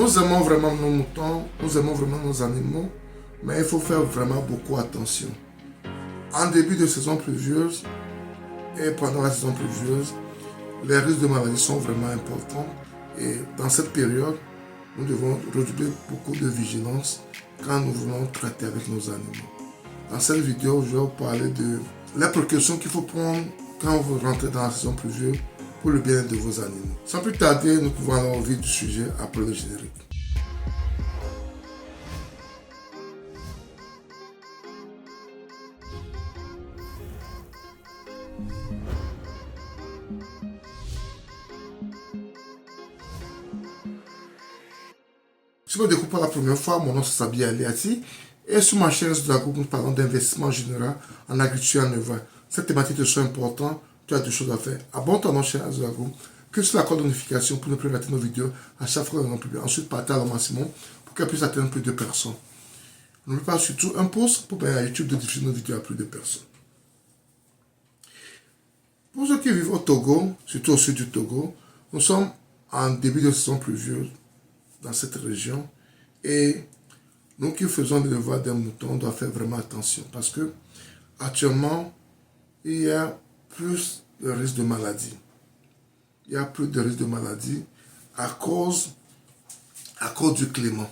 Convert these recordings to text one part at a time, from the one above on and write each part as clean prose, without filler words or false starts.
Nous aimons vraiment nos moutons, nous aimons vraiment nos animaux, mais il faut faire vraiment beaucoup attention. En début de saison pluvieuse et pendant la saison pluvieuse, les risques de maladie sont vraiment importants. Et dans cette période, nous devons redoubler beaucoup de vigilance quand nous voulons traiter avec nos animaux. Dans cette vidéo, je vais vous parler de les précautions qu'il faut prendre quand vous rentrez dans la saison pluvieuse pour le bien-être de vos animaux. Sans plus tarder, nous pouvons aller au vif du sujet après le générique. Si vous découvrez pour la première fois, mon nom c'est Sabi Aliati et sur ma chaîne Zodago, nous parlons d'investissement général en agriculture et en élevage. Cette thématique est très importante, tu as deux choses à faire. Abonne-toi à notre chaîne Zodago, clique sur la cloche de notification pour ne plus rater nos vidéos à chaque fois que nous publions. Ensuite, partage au maximum pour qu'elle puisse atteindre plus de personnes. N'oubliez pas surtout un post pour permettre à YouTube de diffuser nos vidéos à plus de personnes. Pour ceux qui vivent au Togo, surtout au sud du Togo, nous sommes en début de saison pluvieuse dans cette région et nous qui faisons l'élevage des moutons, on doit faire vraiment attention parce que actuellement il y a plus de risques de maladie. Il y a plus de risques de maladie à cause du climat.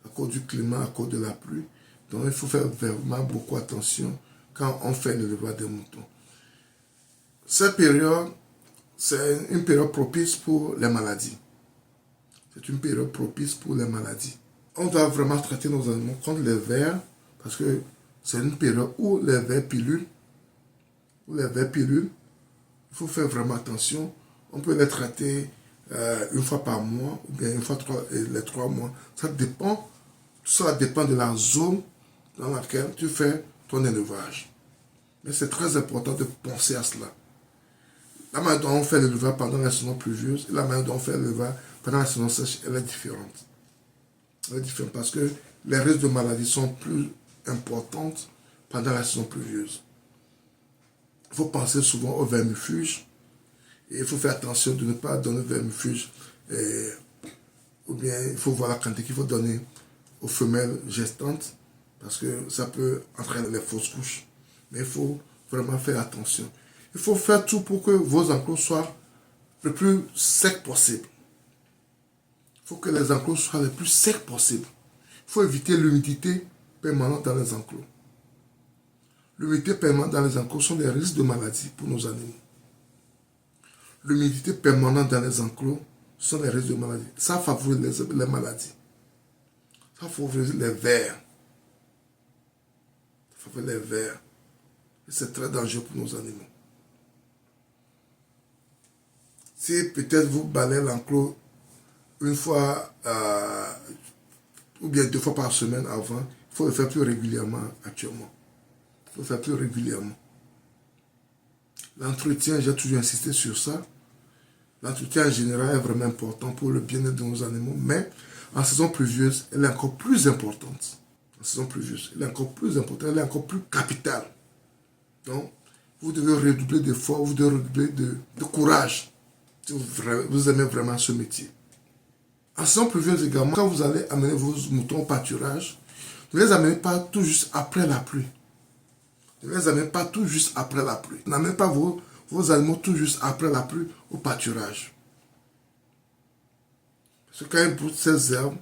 À cause du climat, à cause de la pluie. Donc il faut faire vraiment beaucoup attention quand on fait l'élevage des moutons. Cette période, c'est une période propice pour les maladies. C'est une période propice pour les maladies. On doit vraiment traiter nos animaux contre les vers parce que c'est une période où les vers pilulent. Il faut faire vraiment attention. On peut les traiter une fois par mois ou bien une fois les 3 mois. Ça dépend de la zone dans laquelle tu fais ton élevage. Mais c'est très important de penser à cela. La manière dont on fait l'élevage pendant la saison pluvieuse et la manière dont on fait l'élevage pendant la saison sèche, elle est différente. Elle est différente parce que les risques de maladie sont plus importants pendant la saison pluvieuse. Il faut penser souvent au vermifuge et il faut faire attention de ne pas donner vermifuge ou bien il faut voir la quantité qu'il faut donner aux femelles gestantes parce que ça peut entraîner les fausses couches. Mais il faut vraiment faire attention. Il faut faire tout pour que vos enclos soient le plus secs possible. Il faut que les enclos soient le plus secs possible. Il faut éviter l'humidité permanente dans les enclos. L'humidité permanente dans les enclos sont des risques de maladie pour nos animaux. L'humidité permanente dans les enclos sont des risques de maladie. Ça favorise les maladies. Ça favorise les vers. Ça favorise les vers. Et c'est très dangereux pour nos animaux. Si peut-être vous balayez l'enclos une fois ou bien 2 fois par semaine avant, il faut le faire plus régulièrement actuellement. Il faut le faire plus régulièrement. L'entretien, j'ai toujours insisté sur ça. L'entretien en général est vraiment important pour le bien-être de nos animaux, mais en saison pluvieuse, elle est encore plus importante. En saison pluvieuse, elle est encore plus importante, elle est encore plus capitale. Donc, vous devez redoubler d'efforts, vous devez redoubler de courage si vous aimez vraiment ce métier. En saison pluvieuse également, quand vous allez amener vos moutons au pâturage, ne les amenez pas tout juste après la pluie. Ne les amenez pas tout juste après la pluie. N'amenez pas vos animaux tout juste après la pluie au pâturage. Parce que quand ils broutent ces herbes,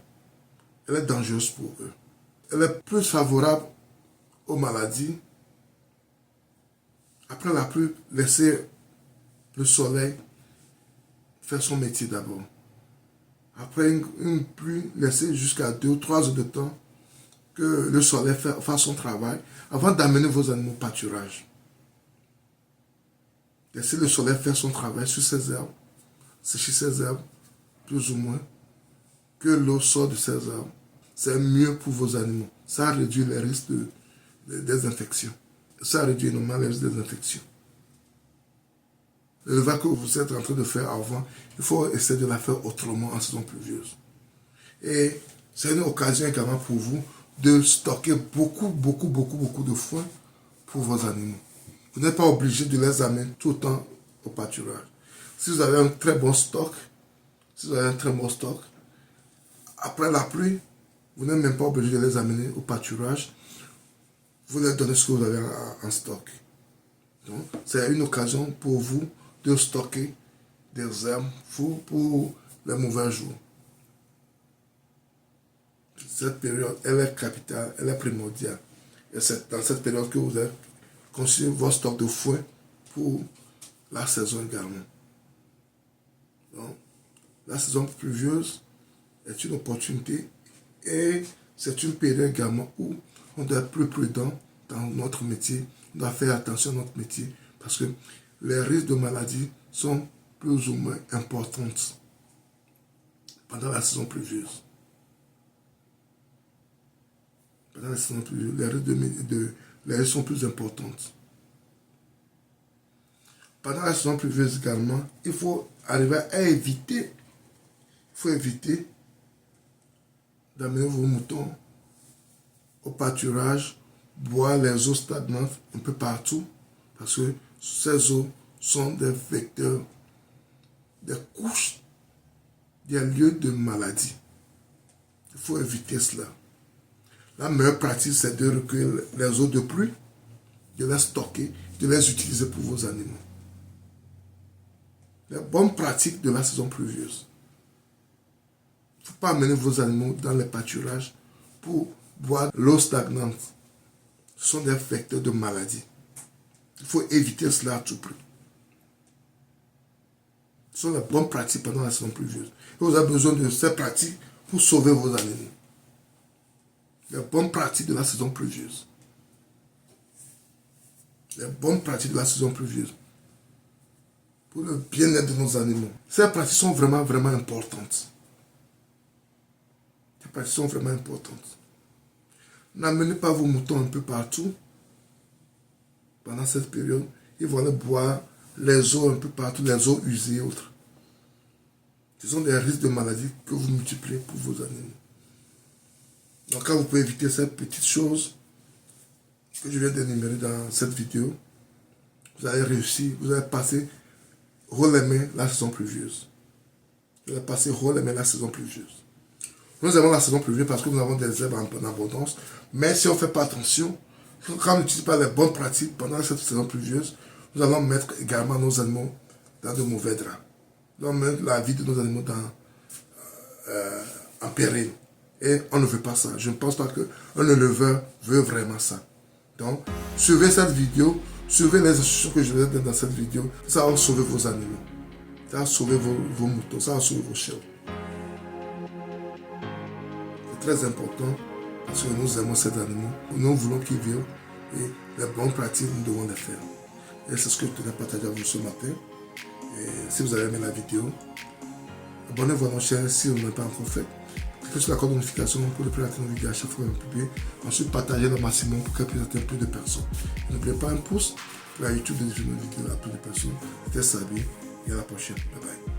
elle est dangereuse pour eux. Elle est plus favorable aux maladies. Après la pluie, laissez le soleil faire son métier d'abord. Après une pluie, laissez jusqu'à 2 ou 3 heures de temps que le soleil fasse son travail avant d'amener vos animaux au pâturage. Laissez le soleil faire son travail sur ces herbes, sécher ces herbes, plus ou moins, que l'eau sort de ces herbes. C'est mieux pour vos animaux. Ça réduit les risques des infections. Ça réduit énormément les risques des infections. L'élevage que vous êtes en train de faire avant, il faut essayer de la faire autrement en saison pluvieuse. Et c'est une occasion également pour vous de stocker beaucoup de foin pour vos animaux. Vous n'êtes pas obligé de les amener tout le temps au pâturage. Si vous avez un très bon stock, Après la pluie, vous n'êtes même pas obligé de les amener au pâturage. Vous leur donnez ce que vous avez en stock. Donc, c'est une occasion pour vous de stocker des herbes pour les mauvais jours. Cette période, elle est capitale, elle est primordiale. Et c'est dans cette période que vous avez construit votre stock de foin pour la saison également. Donc, la saison pluvieuse est une opportunité et c'est une période également où on doit être plus prudent dans notre métier. On doit faire attention à notre métier parce que les risques de maladie sont plus ou moins importants pendant la saison pluvieuse. Pendant la saison pluvieuse, les risques sont plus importants. Pendant la saison pluvieuse également, il faut arriver à éviter d'amener vos moutons au pâturage, boire les eaux stagnantes un peu partout, parce que ces eaux sont des vecteurs, des couches, des lieux de maladie. Il faut éviter cela. La meilleure pratique, c'est de recueillir les eaux de pluie, de les stocker, de les utiliser pour vos animaux. Les bonnes pratiques de la saison pluvieuse. Il ne faut pas amener vos animaux dans les pâturages pour boire l'eau stagnante. Ce sont des vecteurs de maladie. Il faut éviter cela à tout prix. Ce sont les bonnes pratiques pendant la saison pluvieuse. Et vous avez besoin de ces pratiques pour sauver vos animaux. Les bonnes pratiques de la saison pluvieuse. Les bonnes pratiques de la saison pluvieuse. Pour le bien-être de nos animaux. Ces pratiques sont vraiment, vraiment importantes. Ces pratiques sont vraiment importantes. N'amenez pas vos moutons un peu partout pendant cette période. Ils vont aller boire les eaux un peu partout, les eaux usées et autres. Ce sont des risques de maladie que vous multipliez pour vos animaux. Donc quand vous pouvez éviter ces petites choses que je viens d'énumérer dans cette vidéo, vous allez réussir, vous allez passer haut les mains la saison pluvieuse. Vous allez passer haut les mains la saison pluvieuse. Nous avons la saison pluvieuse parce que nous avons des herbes en abondance, mais si on ne fait pas attention, quand on n'utilise pas les bonnes pratiques pendant cette saison pluvieuse, nous allons mettre également nos animaux dans de mauvais draps. Nous allons mettre la vie de nos animaux en péril. Et on ne veut pas ça. Je ne pense pas qu'un éleveur veut vraiment ça. Donc, suivez cette vidéo, suivez les instructions que je vous ai données dans cette vidéo. Ça va sauver vos animaux. Ça va sauver vos moutons. Ça va sauver vos chèvres. C'est très important parce que nous aimons ces animaux. Nous voulons qu'ils vivent et les bonnes pratiques, nous devons les faire. Et c'est ce que je tenais à partager avec vous ce matin. Et si vous avez aimé la vidéo, abonnez-vous à notre chaîne si vous ne l'avez pas encore fait. Cliquez sur la cloche de notification pour ne plus rater nos vidéos à chaque fois qu'on publie. Ensuite, partagez le maximum pour qu'elle puisse atteindre plus de personnes. N'oubliez pas un pouce pour la YouTube de diffuser nos vidéos à plus de personnes. C'était Sabi et à la prochaine. Bye bye.